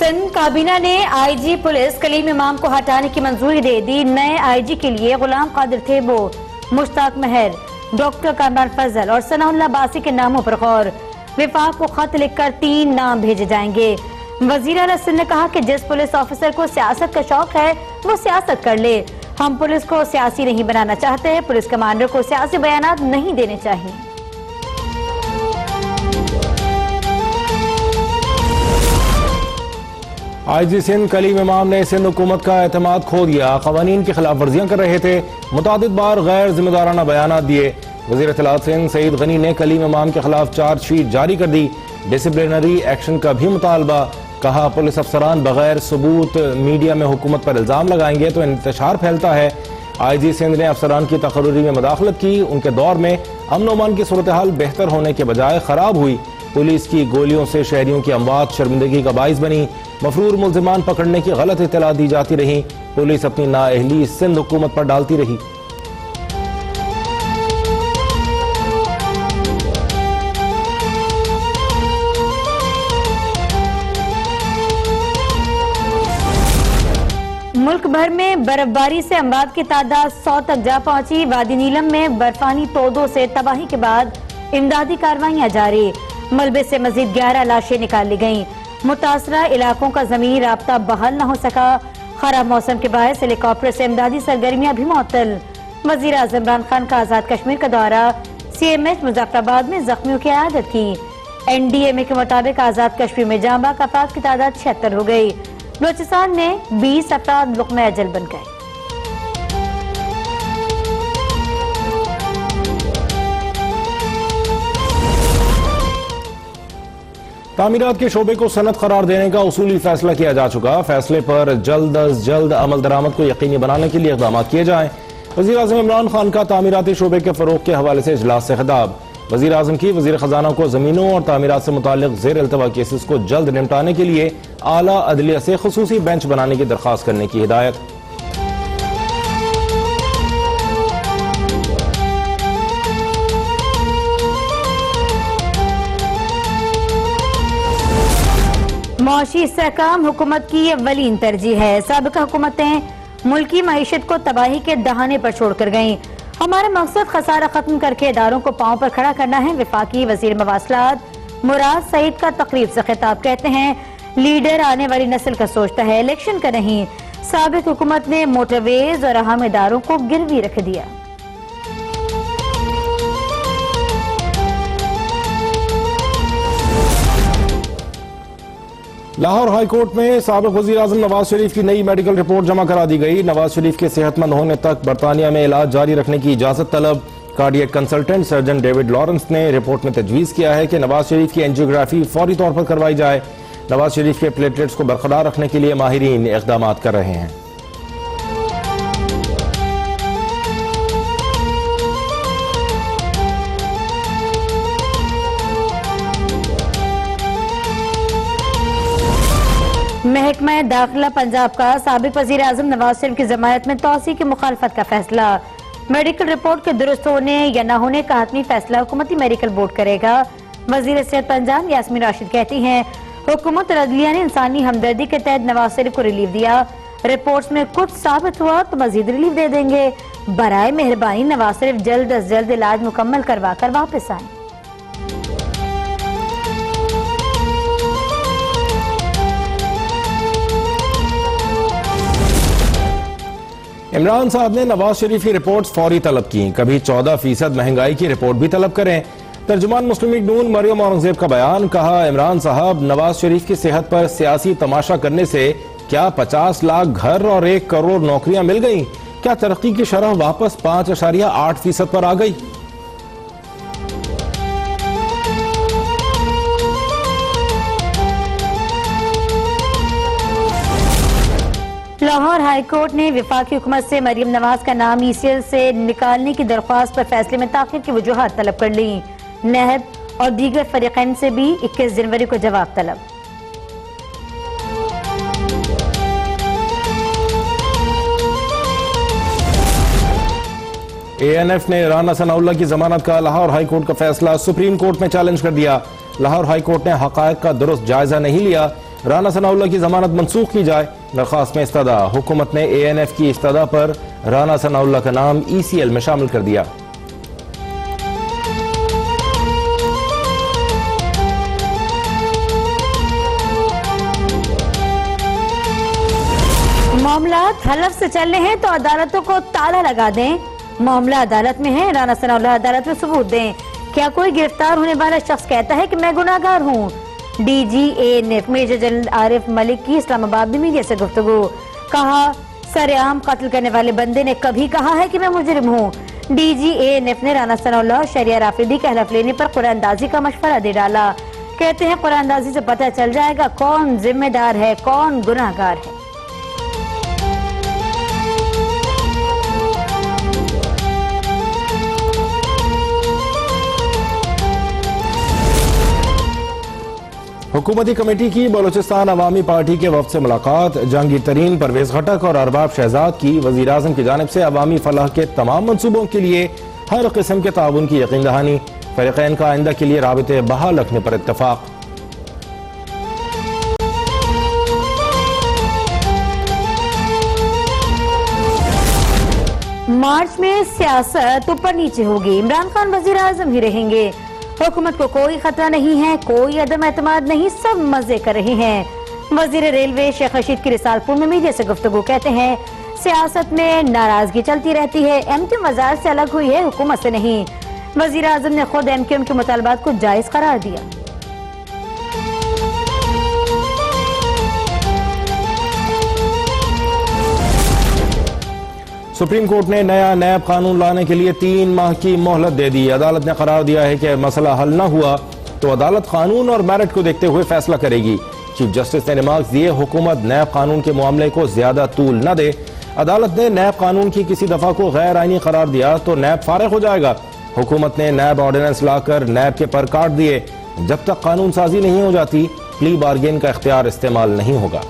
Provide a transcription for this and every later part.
सिंध काबीना ने IG police Kaleem इमाम को हटाने की मंजूरी दे दी। नए आईजी के लिए गुलाम कादिर थेबो, मुश्ताक महर, डॉक्टर कामरान फजल और सनाउल्लाह बासी के नामों पर गौर। विफाक को खत लिखकर 3 नाम भेजे जाएंगे। वजीर आला सिंध ने कहा कि जिस पुलिस ऑफिसर को सियासत का शौक है वो सियासत कर ले। हम पुलिस को सियासी नहीं बनाना चाहते हैं। पुलिस कमांडर को सियासी बयानात नहीं देने चाहिए। आईजी सिंध कलीम इमाम ने सिंध हुकूमत का एतमाद खो दिया। कवानीन की खिलाफ वर्जियां कर रहे थे। मुतादिद बार गैर जिम्मेदाराना बयान दिए। वजीर इत्तलात सिंध सईद गनी ने कलीम इमाम के खिलाफ चार्जशीट जारी कर दी। डिसिप्लिनरी एक्शन का भी मुतालबा। कहा पुलिस अफसरान बगैर सबूत मीडिया में हुकूमत पर इल्जाम लगाएंगे तो इंतशार फैलता है। आईजी सिंध ने अफसरान की तकर्री में मदाखलत की। उनके दौर में अमन अमान की सूरत हाल बेहतर होने के बजाय खराब हुई। पुलिस की गोलियों से शहरियों की अमवात शर्मिंदगी का बाइस बनी। मफरूर मुल्जिमान पकड़ने की गलत इत्तला दी जाती रही। पुलिस अपनी नाअहली सिंध हुकूमत पर डालती रही। मुल्क भर में बर्फबारी से अमवात की तादाद 100 तक जा पहुंची। वादी नीलम में बर्फानी तोदों से तबाही के बाद इमदादी कार्रवाइयां जारी। मलबे से मजीद 11 लाशें निकाल ली गईं। मुतासरा इलाकों का जमीनी राब्ता बहाल न हो सका। खराब मौसम के बायस हेलीकॉप्टर से इमदादी सरगर्मियां भी मुअत्तल। वजीर आज़म इमरान खान का आजाद कश्मीर का दौरा। CMH मुजफ्फराबाद में जख्मियों की इयादत की। NDMA के मुताबिक आजाद कश्मीर में जांबाक अफराद की तादाद 76 हो गई। बलूचिस्तान में 20 अफराद लुक़्मे अजल बन गए। तामीरात के शोबे को सनत करार देने का उसूली फैसला किया जा चुका। फैसले पर जल्द अज जल्द अमल दरामद को यकीनी बनाने के लिए इक़दाम किए जाएं। वज़ीर आज़म इमरान खान का तामीराती शोबे के फरोग के हवाले से इजलास से खिताब। वज़ीर आज़म की वज़ीर खजाना को ज़मीनों और तामीरात से मुताल्लिक़ ज़ेर इल्तवा केसेस को जल्द निपटाने के लिए आला अदलिया से खुसूसी बेंच बनाने की दरख्वास्त करने की हिदायत। मुआशी इस्तेहकाम हुकूमत की अव्वलीन तरजीह है। साबिक़ा हुकूमतें मुल्की मईशत को तबाही के दहाने पर छोड़कर गईं। हमारा मकसद खसारा खत्म करके इदारों को पांव पर खड़ा करना है। वफाकी वजीर मवासलात मुराद सईद का तकरीब से खिताब। कहते हैं लीडर आने वाली नस्ल का सोचता है, इलेक्शन का नहीं। साबिक़ हुकूमत ने मोटरवेज और अहम इदारों को गिरवी रख दिया। लाहौर हाई कोर्ट में साबिक़ वज़ीर आज़म नवाज शरीफ की नई मेडिकल रिपोर्ट जमा करा दी गई। नवाज शरीफ के सेहतमंद होने तक बरतानिया में इलाज जारी रखने की इजाजत तलब। Cardiac consultant surgeon David Lawrence ने रिपोर्ट में तजवीज़ किया है कि नवाज शरीफ की एंजियोग्राफी फौरी तौर पर करवाई जाए। नवाज शरीफ के प्लेटलेट्स को बरकरार रखने के लिए माहिरीन इक़दाम कर रहे हैं। महकमा दाखिला पंजाब का साबिक़ वज़ीर आज़म नवाज शरीफ की जमानत में तौसी की मुखालफत का फैसला। मेडिकल रिपोर्ट के दुरुस्त होने या न होने का हतमी फैसला हुकूमती मेडिकल बोर्ड करेगा। वज़ीर सेहत पंजाब यास्मीन राशिद कहती हैं हुकूमत और अदलिया ने इंसानी हमदर्दी के तहत नवाज शरीफ को रिलीफ दिया। रिपोर्ट्स में कुछ साबित हुआ तो मजीद रिलीफ दे देंगे। बराए मेहरबानी नवाज शरीफ जल्द अज जल्द इलाज मुकम्मल करवा कर वापस आए। इमरान साहब ने नवाज शरीफ की रिपोर्ट्स फौरी तलब की। कभी 14% महंगाई की रिपोर्ट भी तलब करें। तर्जुमान मुस्लिम लीग नून मरियम औरंगजेब का बयान। कहा इमरान साहब नवाज शरीफ की सेहत पर सियासी तमाशा करने से क्या 50 लाख घर और 1 करोड़ नौकरियां मिल गई? क्या तरक्की की शरह वापस 5.8% पर आ गई? लाहौर हाई कोर्ट ने वफाकी हुकूमत से मरियम नवाज का नाम ECL से निकालने की दरख्वास्त पर फैसले में ताखीर की वजूहात तलब कर ली। नहब और दीगर फरीकैन से भी 21 जनवरी को जवाब तलब। ANF ने राना सनाउल्लाह की जमानत का लाहौर हाई कोर्ट का फैसला सुप्रीम कोर्ट में चैलेंज कर दिया। लाहौर हाई कोर्ट ने हकायक का दुरुस्त जायजा नहीं लिया। राना सनाउल्लाह की जमानत मनसूख की जाए। दरख्वास्त में इस्तदा हुकूमत ने ANF की इस्तदा पर राना सनाउल्लाह का नाम ECL में शामिल कर दिया। मामला हलफ से चल रहे हैं तो अदालतों को ताला लगा दें। मामला अदालत में है, राना सनाउल्लाह अदालत में सबूत दें। क्या कोई गिरफ्तार होने वाला शख्स कहता है कि मैं गुनाहगार हूँ? DG ANF major general Arif Malik की इस्लामाबाद में मीडिया से गुफ्तगू। कहा, सरेआम कत्ल करने वाले बंदे ने कभी कहा है कि मैं मुजरिम हूँ? DG ANF ने राना सनाउल्लाह और शरिया राफिदी के हलफ लेने पर कुरानदाजी का मशवरा दे डाला। कहते हैं कुरानदाजी से पता चल जाएगा कौन जिम्मेदार है, कौन गुनाहगार है। हुकूमती कमेटी की बलोचिस्तान अवामी पार्टी के वफ्द से मुलाकात। जहांगीर तरीन, परवेज खटक और अरबाब शहजाद की वज़ीर आज़म की जानिब से अवामी फलाह के तमाम मंसूबों के लिए हर किस्म के ताउन की यकीन दहानी। फरीक़ैन का आइंदा के लिए राबिते बहाल रखने पर इत्तफाक। मार्च में सियासत ऊपर नीचे होगी, इमरान खान वज़ीर आज़म ही रहेंगे। हुकूमत को कोई खतरा नहीं है, कोई अदम एतमाद नहीं, सब मजे कर रहे हैं। वजीर रेलवे शेख रशीद की रिसालपुर में मीडिया से गुफ्तगू। कहते हैं सियासत में नाराजगी चलती रहती है, MQ वज़ारत से अलग हुई है, हुकूमत से नहीं। वजीर आज़म ने खुद MQ के मुतालबात को जायज करार दिया। सुप्रीम कोर्ट ने नया नैब कानून लाने के लिए 3 माह की मोहलत दे दी। अदालत ने करार दिया है कि मसला हल न हुआ तो अदालत कानून और मेरिट को देखते हुए फैसला करेगी। चीफ जस्टिस ने रिमार्क्स दिए, हुकूमत नैब कानून के मामले को ज्यादा तूल न दे। अदालत ने नैब कानून की किसी दफा को गैर आईनी करार दिया तो नैब फारिग हो जाएगा। हुकूमत ने नैब ऑर्डिनेंस लाकर नैब के पर काट दिए। जब तक कानून साजी नहीं हो जाती प्ली बार्गेन का इख्तियार इस्तेमाल नहीं होगा।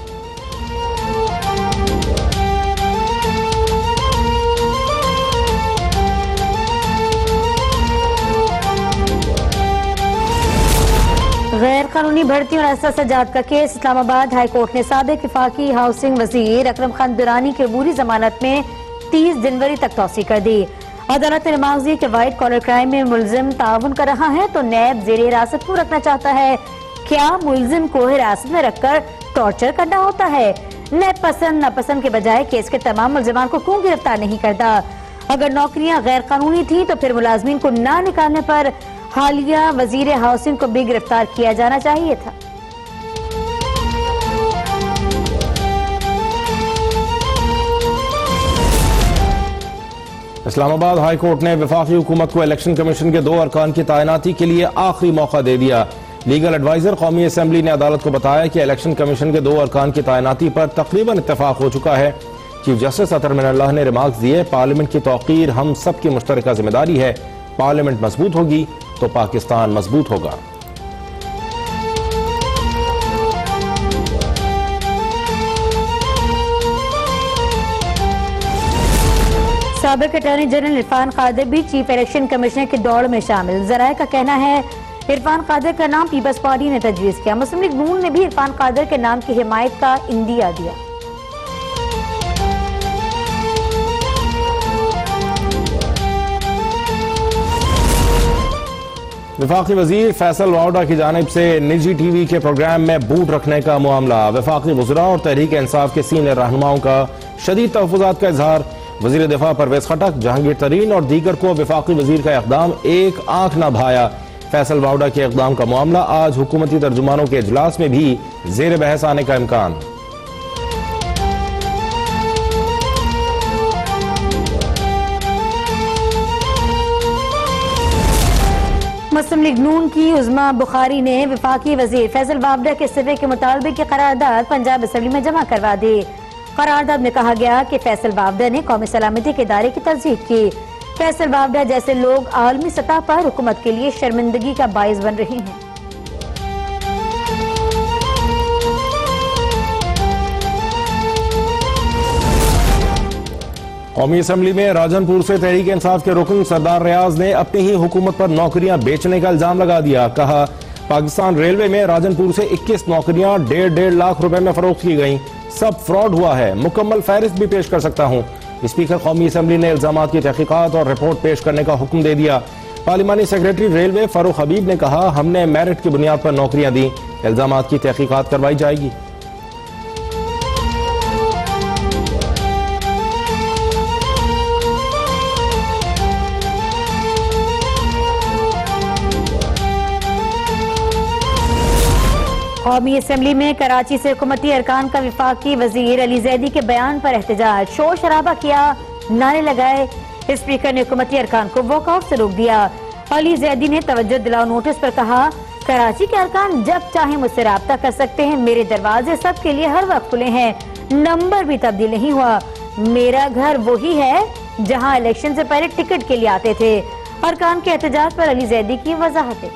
गैर कानूनी भर्ती और असद सजाद का केस। इस्लामाबाद हाई कोर्ट ने साबिक वफाकी हाउसिंग वजीर अकरम खान दुरानी की अबूरी जमानत में 30 जनवरी तक तौसी कर दी। अदालत ने रिमार्क दिए कि वाइट कॉलर क्राइम में मुलजिम ताउन कर रहा है तो नैब जेर हिरासत को रखना चाहता है। क्या मुलजिम को हिरासत में रखकर टॉर्चर करना होता है? नैब पसंद नापसंद के बजाय केस के तमाम मुलजिमान को क्यों गिरफ्तार नहीं करता? अगर नौकरियां गैर कानूनी थी तो फिर मुलाजमीन को ना निकालने पर हालिया वजीर हाउसिंग को भी गिरफ्तार किया जाना चाहिए था। इस्लामाबाद हाई कोर्ट ने वफाकी हुकूमत को इलेक्शन कमीशन के 2 अरकान की तैनाती के लिए आखिरी मौका दे दिया। लीगल एडवाइजर कौमी असेंबली ने अदालत को बताया कि इलेक्शन कमीशन के 2 अरकान की तैनाती पर तकरीबन इत्तेफाक हो चुका है। चीफ जस्टिस अतर मिनल्लाह ने रिमार्क्स दिए, पार्लियामेंट की तौकीर हम सब की मुश्तरका जिम्मेदारी है। पार्लियामेंट मजबूत होगी तो पाकिस्तान मजबूत होगा। साबिक अटॉर्नी जनरल इरफान कादिर भी चीफ इलेक्शन कमिश्नर की दौड़ में शामिल। जराये का कहना है इरफान कादिर का नाम पीपल्स पार्टी ने तजवीज़ किया। मुस्लिम लीग नून ने भी इरफान कादिर के नाम की हिमायत का इंदिया दिया। वफाकी वजीर फैसल वाउडा की जानिब से निजी TV के प्रोग्राम में बूट रखने का मामला। वफाकी वज़रा और तहरीक इंसाफ के सीनियर रहनुमाओं का शदीद तहफ़्फ़ुज़ात का इजहार। वज़ीर दिफा परवेज खटक, जहांगीर तरीन और दीगर को वफाकी वजीर का इक़दाम एक आंख न भाया। फैसल वाउडा के इक़दाम का मामला आज हुकूमती तर्जुमानों के इजलास में भी ज़ेर बहस आने का इम्कान। मुस्लिम लीग नून की उज़्मा बुखारी ने वफाकी वजीर फैसल वावडा के इस्तीफे के मुतालबे की करारदाद पंजाब असेंबली में जमा करवा दी। करारदाद में कहा गया कि फैसल वावडा ने कौमी सलामती के इदारे की तस्दीक की। फैसल वावडा जैसे लोग आलमी सतह पर हुकूमत के लिए शर्मिंदगी का बाइस बन रहे हैं। कौमी असेंबली में राजनपुर से तहरीक इंसाफ के रुकन सरदार रियाज ने अपनी ही हुकूमत पर नौकरियां बेचने का इल्जाम लगा दिया। कहा पाकिस्तान रेलवे में राजनपुर से 21 नौकरियां 1.5 लाख रुपए में फरोख्त की गईं। सब फ्रॉड हुआ है, मुकम्मल फहरिस्त भी पेश कर सकता हूं। स्पीकर कौमी असम्बली ने इल्जामात की तहकीकात और रिपोर्ट पेश करने का हुक्म दे दिया। पार्लिमानी सेक्रेटरी रेलवे फारूक हबीब ने कहा, हमने मेरिट की बुनियाद पर नौकरियां दी, इल्जामात की तहकीकात करवाई जाएगी। कौमी असम्बली में कराची से हुकूमती अरकान का विफाकी वजीर अली जैदी के बयान पर एहतजाज, शोर शराबा किया, नारे लगाए। स्पीकर ने हुकूमती अरकान को वॉकआउट से रोक दिया। अली जैदी ने तवज्जो दिलाओ नोटिस पर कहा, कराची के अरकान जब चाहे मुझसे राब्ता कर सकते हैं, मेरे दरवाजे सबके लिए हर वक्त खुले हैं, नंबर भी तब्दील नहीं हुआ। मेरा घर वही है जहां इलेक्शन से पहले टिकट के लिए आते थे। अरकान के एहतजाज पर अली जैदी की वजाहतें।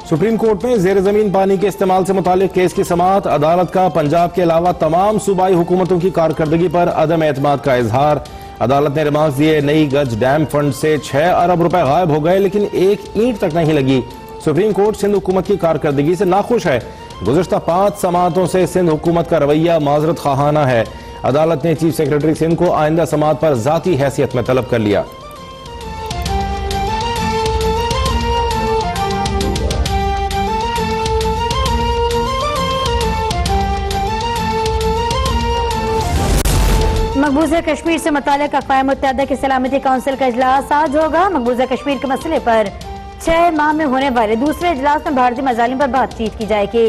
सुप्रीम कोर्ट में जेर जमीन पानी के इस्तेमाल से मुतालिक केस की समाअत। अदालत का पंजाब के अलावा तमाम सूबाई हुकूमतों की कारकर्दगी पर अदम एतमाद का इजहार। अदालत ने रिमार्क्स दिए, नई गज डैम फंड से 6 अरब रुपए गायब हो गए, लेकिन एक ईंट तक नहीं लगी। सुप्रीम कोर्ट सिंध हुकूमत की कारकर्दगी से नाखुश है। गुज़िश्ता 5 समाअतों से सिंध हुकूमत का रवैया माजरत खाहाना है। अदालत ने चीफ सेक्रेटरी सिंध को आइंदा समाअत पर जाती हैसियत में तलब कर लिया। मकबूजा कश्मीर से मुताल्लिक़ अक़वाम मुत्तहिदा की सलामती काउंसिल का इजलास आज होगा। मकबूजा कश्मीर के मसले पर 6 माह में होने वाले दूसरे इजलास में भारतीय मज़ालिम पर बातचीत की जाएगी।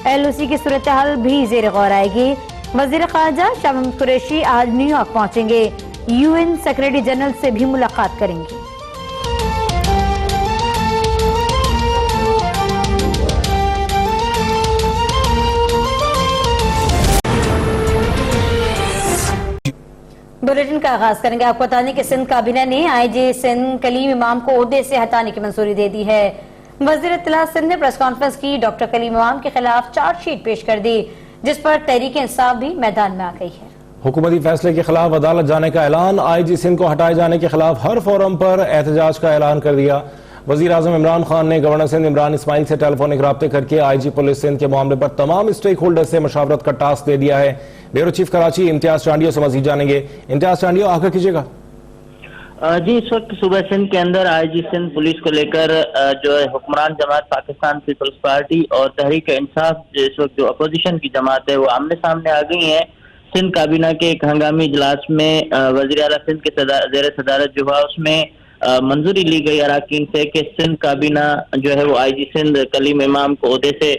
LOC की सूरत हाल भी ज़ेर गौर आएगी। वज़ीर ख़ारजा शाह महमूद कुरैशी आज न्यूयॉर्क पहुंचेंगे, UN सेक्रेटरी जनरल से भी मुलाकात करेंगे। बुलेटिन का आगाज करेंगे। आपको बता दें कि सिंध काबीना ने IG सिंध कलीम इमाम को ओहदे से हटाने की मंजूरी दे दी है। वज़ीर इत्तलात सिंध ने प्रेस कॉन्फ्रेंस की, डॉक्टर कलीम इमाम के खिलाफ चार्जशीट पेश कर दी, जिस पर तहरीक इंसाफ भी मैदान में आ गई है। हुकूमती फैसले के खिलाफ अदालत जाने का ऐलान। IG सिंध को हटाए जाने के खिलाफ हर फोरम पर एहतजाज का ऐलान कर दिया। वज़ीर आज़म इमरान खान ने गवर्नर सिंध इमरान इस्माइल से टेलीफोनिक राब्ते करके IG पुलिस सिंध के मामले पर तमाम स्टेक होल्डर से मशावरत का टास्क दे दिया है। ब्यूरो चीफ कराची इम्तियाज चांडियो से मजीद जानेंगे। इम्तियाज चांडियो, आगे कीजिएगा। जी, इस वक्त सूबा सिंध के अंदर IG सिंध पुलिस को लेकर जो है हुक्मरान जमात पाकिस्तान पीपल्स पार्टी और तहरीक इंसाफ, इस वक्त जो अपोजिशन की जमात है, वो आमने सामने आ गई है। सिंध काबीना के एक हंगामी इजलास में वज़ीर आला सिंध के ज़ेर सदारत जो हुआ, उसमें मंजूरी ली गई अराकीन से कि सिंध काबीना जो है वो IG सिंध कलीम इमाम को ओहदे से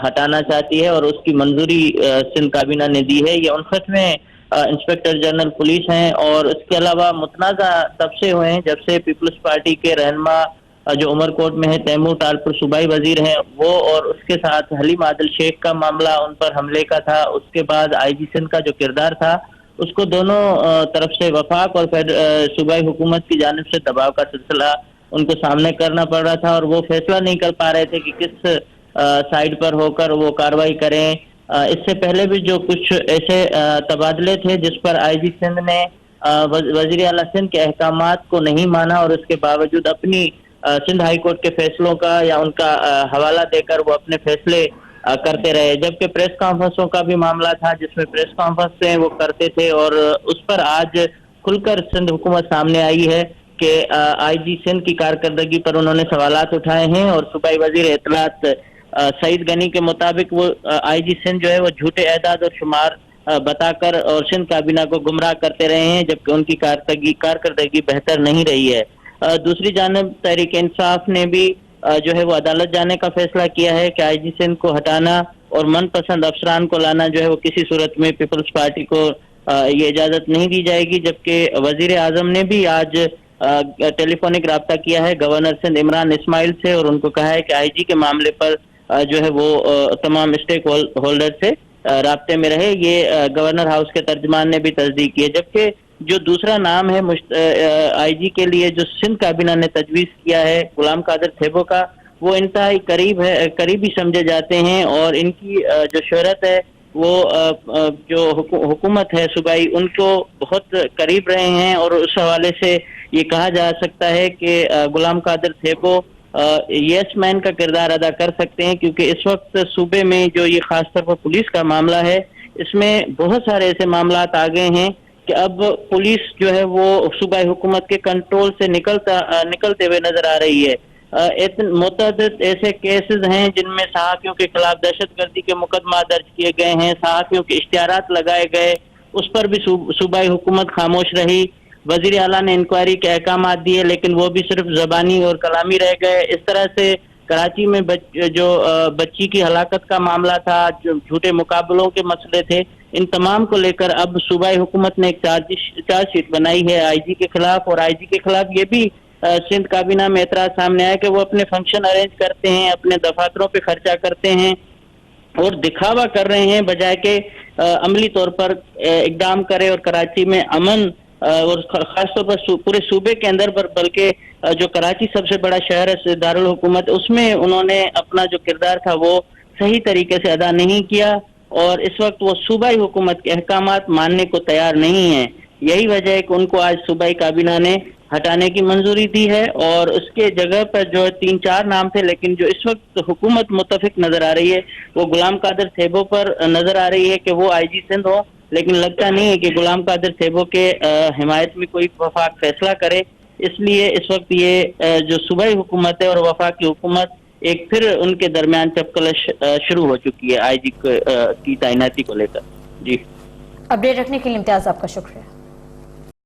हटाना चाहती है और उसकी मंजूरी सिंध काबीना ने दी है। ये 59 में इंस्पेक्टर जनरल पुलिस हैं और इसके अलावा मुतनाज़ा तब से हुए हैं जब से पीपल्स पार्टी के रहनुमा जो उमरकोट में है तैमूर टालपुर सूबाई वजीर हैं, वो और उसके साथ हलीम आदिल शेख का मामला, उन पर हमले का था। उसके बाद IG सिंध का जो किरदार था उसको दोनों तरफ से वफाक और फिर सूबाई हुकूमत की जानिब से दबाव का सिलसिला उनको सामने करना पड़ रहा था और वो फैसला नहीं कर पा रहे थे कि किस साइड पर होकर वो कार्रवाई करें। इससे पहले भी जो कुछ ऐसे तबादले थे जिस पर IG सिंध ने वज़ीर आला सिंध के अहकामात को नहीं माना और उसके बावजूद अपनी सिंध हाई कोर्ट के फैसलों का या उनका हवाला देकर वो अपने फैसले करते रहे। जबकि प्रेस कॉन्फ्रेंसों का भी मामला था जिसमें प्रेस कॉन्फ्रेंस वो करते थे और उस पर आज खुलकर सिंध हुकूमत सामने आई है कि IG सिंध की कारकर्दगी पर उन्होंने सवालात उठाए हैं और सूबाई वजीर इत्तलात सईद गनी के मुताबिक वो IG सिंध जो है वो झूठे एदाद और शुमार बताकर और सिंध काबीना को गुमराह करते रहे हैं, जबकि उनकी कारकर्दगी बेहतर नहीं रही है। दूसरी जानब तहरीक इंसाफ ने भी जो है वो अदालत जाने का फैसला किया है कि IG सिंध को हटाना और मनपसंद अफसरान को लाना जो है वो किसी सूरत में पीपल्स पार्टी को ये इजाज़त नहीं दी जाएगी। जबकि वजीर आजम ने भी आज टेलीफोनिक राब्ता किया है गवर्नर सिंध इमरान इस्माइल से और उनको कहा है कि IG के मामले पर जो है वो तमाम स्टेक होल्डर से राब्ते में रहे। ये गवर्नर हाउस के तर्जमान ने भी तस्दीक की है। जबकि जो दूसरा नाम है IG के लिए जो सिंध काबीना ने तजवीज़ किया है गुलाम कादिर थेबो का, वो इंतहाई करीबी समझे जाते हैं और इनकी जो शोहरत है वो जो हुकूमत है सूबाई उनको बहुत करीब रहे हैं, और उस हवाले से ये कहा जा सकता है कि गुलाम कादिर थेबो यस मैन का किरदार अदा कर सकते हैं, क्योंकि इस वक्त सूबे में जो ये खासतौर पर पुलिस का मामला है, इसमें बहुत सारे ऐसे मामलात आ गए हैं कि अब पुलिस जो है वो सूबाई हुकूमत के कंट्रोल से निकलते हुए नजर आ रही है। मुतअद्दिद ऐसे केसेस हैं जिनमें सहाफ़ियों के खिलाफ दहशतगर्दी के मुकदमा दर्ज किए गए हैं, सहाफ़ियों के इश्तिहारात लगाए गए, उस पर भी सूबाई हुकूमत खामोश रही। वजीर आला ने इंक्वायरी के अहकाम दिए, लेकिन वो भी सिर्फ ज़बानी और कलामी रह गए। इस तरह से कराची में जो बच्ची की हलाकत का मामला था, जो झूठे मुकाबलों के मसले थे, इन तमाम को लेकर अब सूबाई हुकूमत ने एक चार्जशीट बनाई है आईजी के खिलाफ, और आईजी के खिलाफ ये भी सिंध काबीना में एतराज सामने आया कि वो अपने फंक्शन अरेंज करते हैं, अपने दफातरों पे खर्चा करते हैं और दिखावा कर रहे हैं, बजाय के अमली तौर पर इकदाम करे और कराची में अमन और खासतौर पर पूरे सूबे के अंदर पर, बल्कि जो कराची सबसे बड़ा शहर है दारुल हुकूमत, उसमें उन्होंने अपना जो किरदार था वो सही तरीके से अदा नहीं किया, और इस वक्त वो सूबाई हुकूमत के अहकामात मानने को तैयार नहीं है। यही वजह है कि उनको आज सूबाई काबीना ने हटाने की मंजूरी दी है, और उसके जगह पर जो 3-4 नाम थे, लेकिन जो इस वक्त हुकूमत मुत्तफिक नजर आ रही है वो गुलाम कादिर थेबो पर नजर आ रही है कि वो आईजी सिंध हो, लेकिन लगता नहीं है कि गुलाम कादिर थेबो के हिमायत में कोई वफाक फैसला करे। इसलिए इस वक्त ये जो सूबाई हुकूमत है और वफाकी हुकूमत, एक फिर उनके दरमियान चपकलश शुरू हो चुकी है आईजी की तैनाती को लेकर। जी, अपडेट रखने के लिए इम्तियाज आपका शुक्रिया।